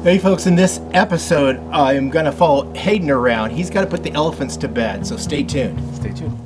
Hey folks, in this episode, I'm going to follow Hayden around. He's got to put the elephants to bed, so stay tuned. Stay tuned.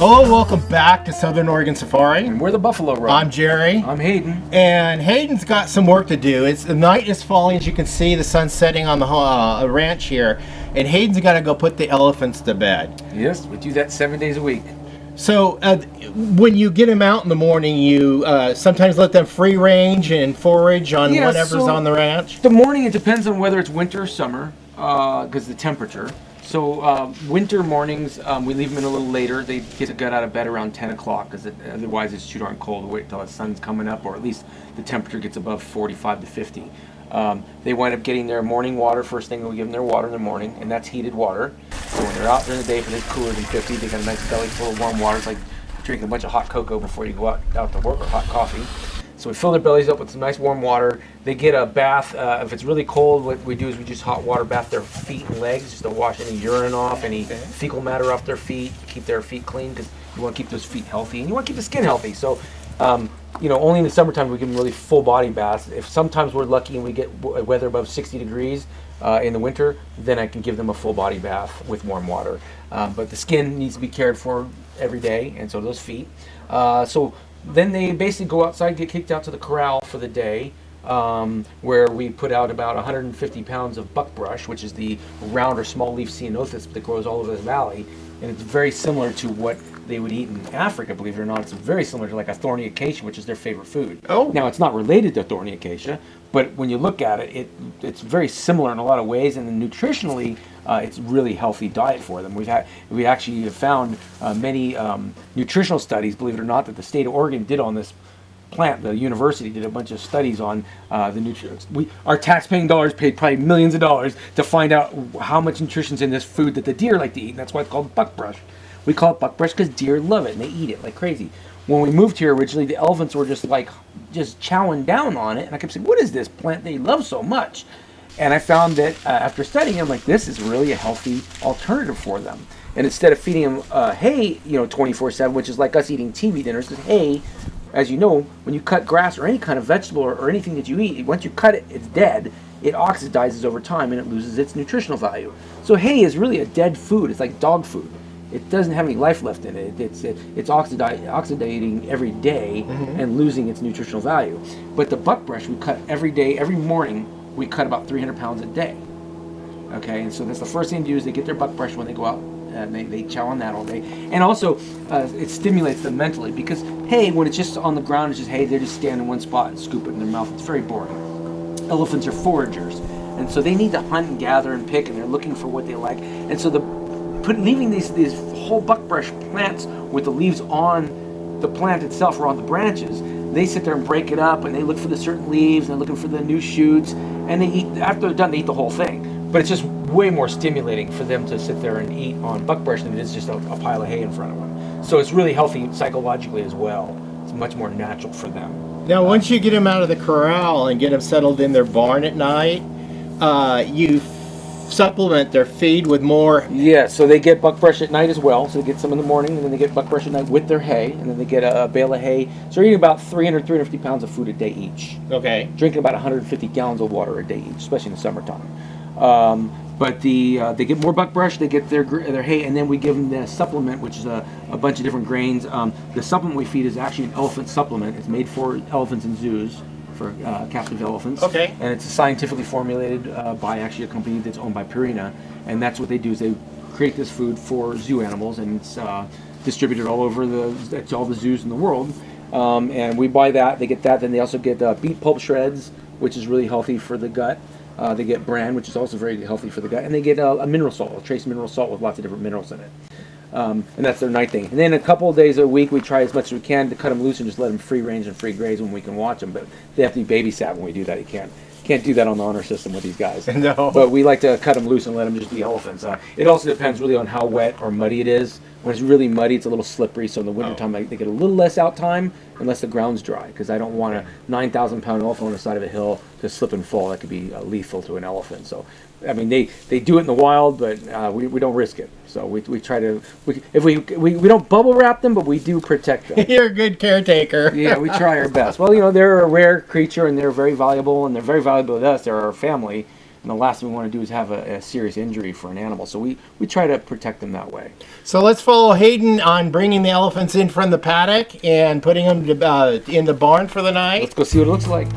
Hello, welcome back to Southern Oregon Safari. And we're the Buffalo Road. I'm Jerry. I'm Hayden. And Hayden's got some work to do. The night is falling, as you can see, the sun's setting on the ranch here. And Hayden's got to go put the elephants to bed. Yes, we do that 7 days a week. So when you get them out in the morning, you sometimes let them free range and forage on whatever's on the ranch? The morning, it depends on whether it's winter or summer, because the temperature. So winter mornings, we leave them in a little later. They get out of bed around 10 o'clock, because otherwise it's too darn cold to wait until the sun's coming up, or at least the temperature gets above 45 to 50. They wind up getting their morning water. First thing, we give them their water in the morning, and that's heated water. So when they're out during the day, if it's cooler than 50, they got a nice belly full of warm water. It's like drinking a bunch of hot cocoa before you go out to work, or hot coffee. So we fill their bellies up with some nice warm water. They get a bath. If it's really cold, what we do is we just hot water bath their feet and legs, just to wash any urine off, any fecal matter off their feet, keep their feet clean, because you want to keep those feet healthy and you want to keep the skin healthy. So, only in the summertime we give them really full body baths. If sometimes we're lucky and we get weather above 60 degrees in the winter, then I can give them a full body bath with warm water. But the skin needs to be cared for every day, and so those feet. Then they basically go outside, get kicked out to the corral for the day, where we put out about 150 pounds of buckbrush, which is the round or small leaf ceanothus that grows all over the valley. And it's very similar to what they would eat in Africa, believe it or not. It's very similar to like a thorny acacia, which is their favorite food. Oh. Now, it's not related to thorny acacia, but when you look at it, it's very similar in a lot of ways, and then nutritionally, it's really healthy diet for them. We actually have found many nutritional studies, believe it or not, that the state of Oregon did on this plant. The university did a bunch of studies on the nutrients. Our tax-paying dollars paid probably millions of dollars to find out how much nutrition's in this food that the deer like to eat, and that's why it's called buckbrush. We call it buckbrush because deer love it and they eat it like crazy. When we moved here originally, the elephants were just chowing down on it, and I kept saying, "What is this plant they love so much?" And I found that after studying it, I'm like, this is really a healthy alternative for them. And instead of feeding them hay, 24/7, which is like us eating TV dinners, because hay, as you know, when you cut grass or any kind of vegetable or anything that you eat, once you cut it, it's dead. It oxidizes over time and it loses its nutritional value. So hay is really a dead food. It's like dog food. It doesn't have any life left in it. It's oxidating every day and losing its nutritional value. But the buckbrush we cut every day, every morning. We cut about 300 pounds a day. Okay, and so that's the first thing to do is they get their buckbrush when they go out, and they chow on that all day. And also, it stimulates them mentally, because hay, when it's just on the ground, it's just hay, they just stand in one spot and scoop it in their mouth. It's very boring. Elephants are foragers, and so they need to hunt and gather and pick, and they're looking for what they like. And so leaving these whole buckbrush plants with the leaves on the plant itself or on the branches, they sit there and break it up, and they look for the certain leaves, and they're looking for the new shoots, and they eat. After they're done, they eat the whole thing. But it's just way more stimulating for them to sit there and eat on buckbrush than it is just a pile of hay in front of them. So it's really healthy psychologically as well. It's much more natural for them. Now, once you get them out of the corral and get them settled in their barn at night, you supplement their feed with more. Yeah, so they get buckbrush at night as well. So they get some in the morning, and then they get buckbrush at night with their hay, and then they get a bale of hay. So they're eating about 350 pounds of food a day each. Okay. Drinking about 150 gallons of water a day each, especially in the summertime. But they get more buckbrush, they get their hay, and then we give them the supplement, which is a bunch of different grains. The supplement we feed is actually an elephant supplement. It's made for elephants in zoos, for captive elephants. Okay. And it's scientifically formulated by actually a company that's owned by Purina. And that's what they do, is they create this food for zoo animals, and it's distributed all over all the zoos in the world. And we buy that, they get that, then they also get beet pulp shreds, which is really healthy for the gut. They get bran, which is also very healthy for the gut, and they get a mineral salt, a trace mineral salt with lots of different minerals in it. And that's their night thing. And then a couple of days a week, we try as much as we can to cut them loose and just let them free range and free graze when we can watch them. But they have to be babysat when we do that. You can't can't do that on the honor system with these guys. No. But we like to cut them loose and let them just be elephants. It also depends really on how wet or muddy it is. When it's really muddy, it's a little slippery, so in the wintertime they get a little less out time unless the ground's dry, because I don't want a 9,000-pound elephant on the side of a hill to slip and fall. That could be lethal to an elephant. So, I mean, they do it in the wild, but we don't risk it. So we try to, we don't bubble wrap them, but we do protect them. You're a good caretaker. Yeah, we try our best. Well, you know, they're a rare creature, and they're very valuable, and they're very valuable to us. They're our family. And the last thing we want to do is have a serious injury for an animal. So we try to protect them that way. So let's follow Hayden on bringing the elephants in from the paddock and putting them in the barn for the night. Let's go see what it looks like.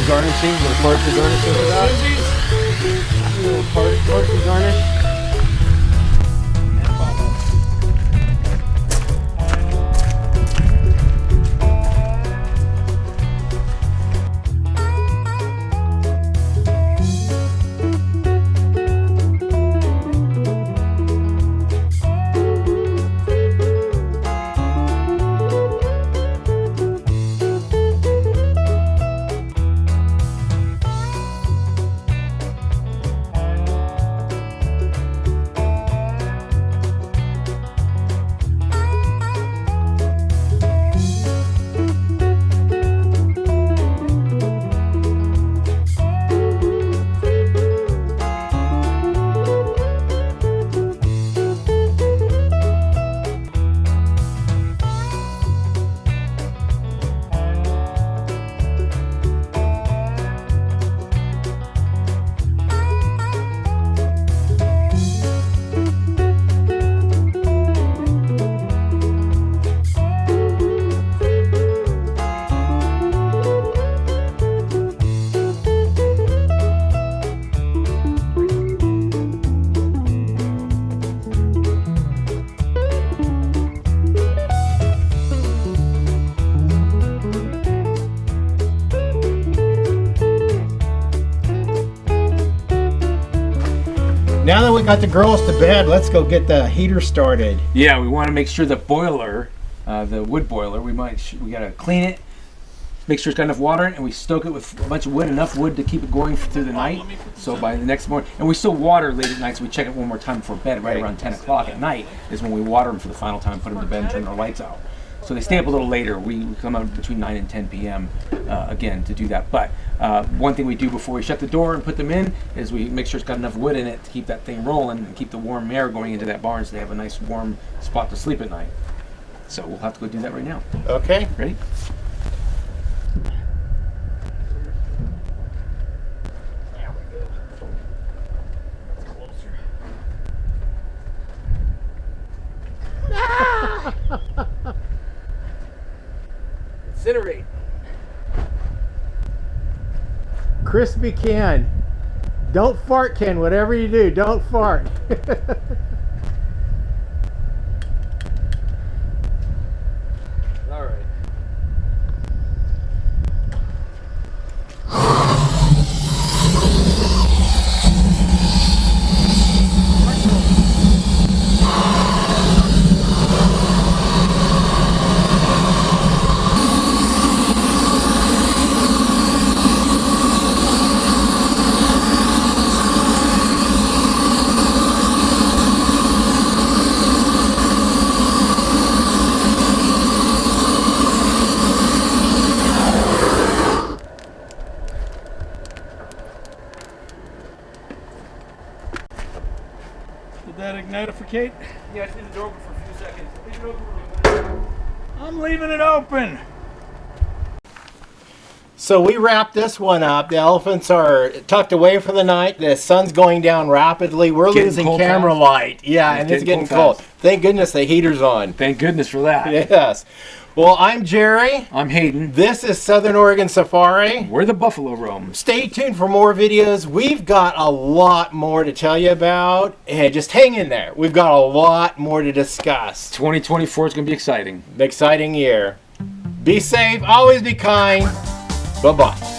Garnishing, little parts of garnishing for that. Little parts of garnish. Now that we got the girls to bed, let's go get the heater started. Yeah, we want to make sure the boiler, the wood boiler, we gotta clean it, make sure it's got enough water, and we stoke it with a bunch of wood, enough wood to keep it going through the night. So by the next morning, and we still water late at night, so we check it one more time before bed, right around 10 o'clock at night is when we water them for the final time, put them to bed and turn our lights out. So they stay up a little later. We come out between 9 and 10 p.m. Again to do that. But one thing we do before we shut the door and put them in is we make sure it's got enough wood in it to keep that thing rolling and keep the warm air going into that barn so they have a nice warm spot to sleep at night. So we'll have to go do that right now. Okay. Ready? Incinerate. Crispy Ken. Don't fart, Ken. Whatever you do, don't fart. All right. Did that ignite it for Kate? Yeah, I just leave the door open for a few seconds. Leave it open for a minute. I'm leaving it open. So we wrap this one up. The elephants are tucked away for the night. The sun's going down rapidly. We're Getting losing cold camera fast. light. Yeah, and it's getting cold. fast. Thank goodness the heater's on. Thank goodness for that. Yes. Well, I'm Jerry. I'm Hayden. This is Southern Oregon Safari. We're the buffalo roam. Stay tuned for more videos. We've got a lot more to tell you about. And just hang in there. We've got a lot more to discuss. 2024 is going to be exciting. An exciting year. Be safe. Always be kind. Bye-bye.